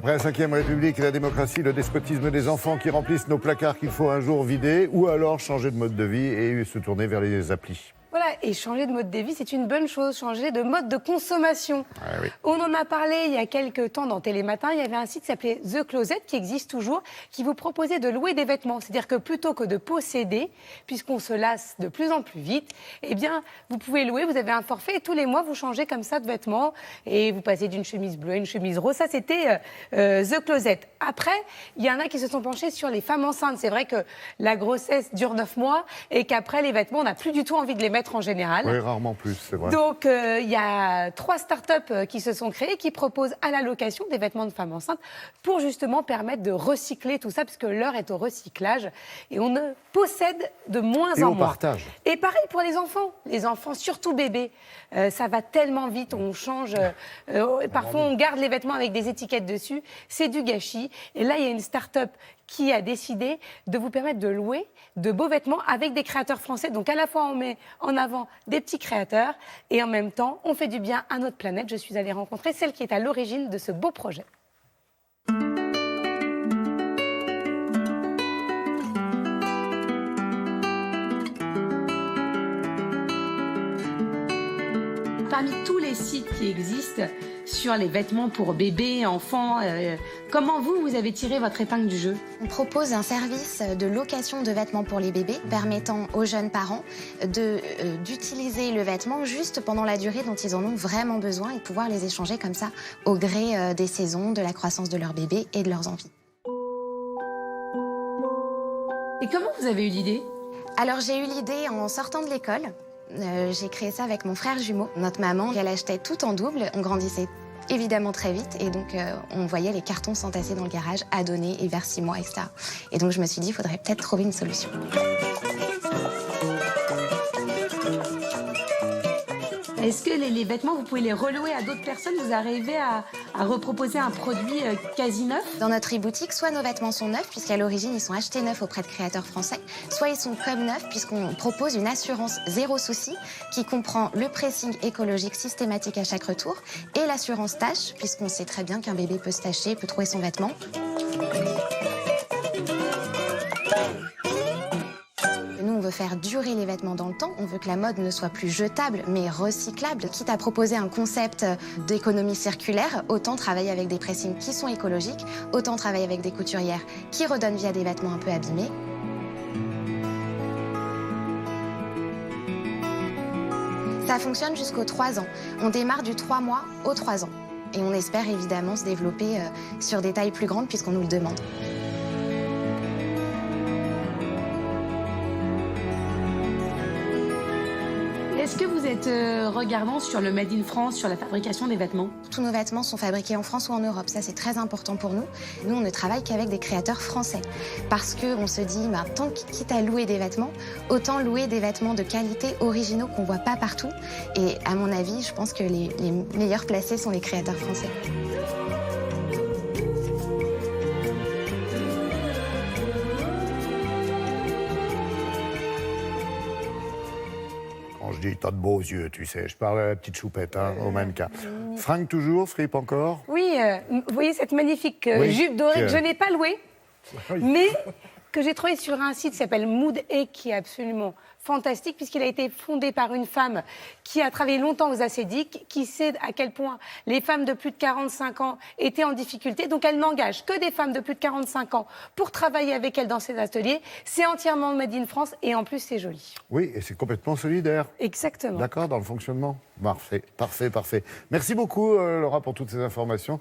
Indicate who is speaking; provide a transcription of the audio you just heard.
Speaker 1: Après la Ve République et la démocratie, le despotisme des enfants qui remplissent nos placards qu'il faut un jour vider, ou alors changer de mode de vie et se tourner vers les applis.
Speaker 2: Voilà, et changer de mode de vie, c'est une bonne chose, changer de mode de consommation.
Speaker 1: Ah oui.
Speaker 2: On en a parlé il y a quelques temps dans Télématin, il y avait un site qui s'appelait The Closet, qui existe toujours, qui vous proposait de louer des vêtements. C'est-à-dire que plutôt que de posséder, puisqu'on se lasse de plus en plus vite, eh bien, vous pouvez louer, vous avez un forfait, et tous les mois, vous changez comme ça de vêtements, et vous passez d'une chemise bleue à une chemise rose. Ça, c'était The Closet. Après, il y en a qui se sont penchés sur les femmes enceintes. C'est vrai que la grossesse dure 9 mois, et qu'après, les vêtements, on n'a plus du tout envie de les mettre en général.
Speaker 1: Oui, rarement plus, c'est vrai.
Speaker 2: Donc, il y a 3 startups qui se sont créées qui proposent à la location des vêtements de femmes enceintes pour justement permettre de recycler tout ça, parce que l'heure est au recyclage et on ne possède de moins en moins.
Speaker 1: Et on partage.
Speaker 2: Et pareil pour les enfants, surtout bébés. Ça va tellement vite, on change. Parfois, on garde les vêtements avec des étiquettes dessus. C'est du gâchis. Et là, il y a une start-up qui a décidé de vous permettre de louer de beaux vêtements avec des créateurs français. Donc, à la fois, on met en avant des petits créateurs et en même temps, on fait du bien à notre planète. Je suis allée rencontrer celle qui est à l'origine de ce beau projet. Parmi tous les sites qui existent sur les vêtements pour bébés, enfants, comment vous avez tiré votre épingle du jeu?
Speaker 3: On propose un service de location de vêtements pour les bébés, permettant aux jeunes parents d'utiliser le vêtement juste pendant la durée dont ils en ont vraiment besoin et de pouvoir les échanger comme ça au gré des saisons, de la croissance de leur bébé et de leurs envies.
Speaker 2: Et comment vous avez eu l'idée?
Speaker 3: Alors j'ai eu l'idée en sortant de l'école. J'ai créé ça avec mon frère jumeau. Notre maman, elle achetait tout en double. On grandissait évidemment très vite et donc on voyait les cartons s'entasser dans le garage à donner et vers 6 mois, etc. Et donc je me suis dit, il faudrait peut-être trouver une solution.
Speaker 2: Est-ce que les vêtements, vous pouvez les relouer à d'autres personnes? Vous arrivez à reproposer un produit quasi neuf?
Speaker 3: Dans notre e-boutique, soit nos vêtements sont neufs, puisqu'à l'origine, ils sont achetés neufs auprès de créateurs français, soit ils sont comme neufs, puisqu'on propose une assurance zéro souci, qui comprend le pressing écologique systématique à chaque retour, et l'assurance tâche, puisqu'on sait très bien qu'un bébé peut se tacher, peut trouver son vêtement. Nous, on veut faire durer les vêtements dans le temps. On veut que la mode ne soit plus jetable, mais recyclable. Quitte à proposer un concept d'économie circulaire, autant travailler avec des pressings qui sont écologiques, autant travailler avec des couturières qui redonnent vie à des vêtements un peu abîmés. Ça fonctionne jusqu'aux 3 ans. On démarre du 3 mois aux 3 ans. Et on espère évidemment se développer sur des tailles plus grandes puisqu'on nous le demande.
Speaker 2: Est-ce que vous êtes regardant sur le Made in France, sur la fabrication des vêtements?
Speaker 3: Tous nos vêtements sont fabriqués en France ou en Europe. Ça, c'est très important pour nous. Nous, on ne travaille qu'avec des créateurs français. Parce qu'on se dit, tant quitte à louer des vêtements, autant louer des vêtements de qualité originaux qu'on ne voit pas partout. Et à mon avis, je pense que les meilleurs placés sont les créateurs français.
Speaker 1: Je dis, t'as de beaux yeux, tu sais. Je parle à la petite choupette, au mannequin. Fringues toujours, fripe encore?
Speaker 2: Oui, vous voyez cette magnifique jupe dorée que je n'ai pas louée, mais que j'ai trouvée sur un site qui s'appelle Mood Egg, qui est absolument fantastique, puisqu'il a été fondé par une femme qui a travaillé longtemps aux Acédiques, qui sait à quel point les femmes de plus de 45 ans étaient en difficulté. Donc elle n'engage que des femmes de plus de 45 ans pour travailler avec elle dans ses ateliers. C'est entièrement made in France et en plus c'est joli.
Speaker 1: Oui, et c'est complètement solidaire.
Speaker 2: Exactement.
Speaker 1: D'accord, dans le fonctionnement. Parfait, parfait, parfait. Merci beaucoup, Laura, pour toutes ces informations.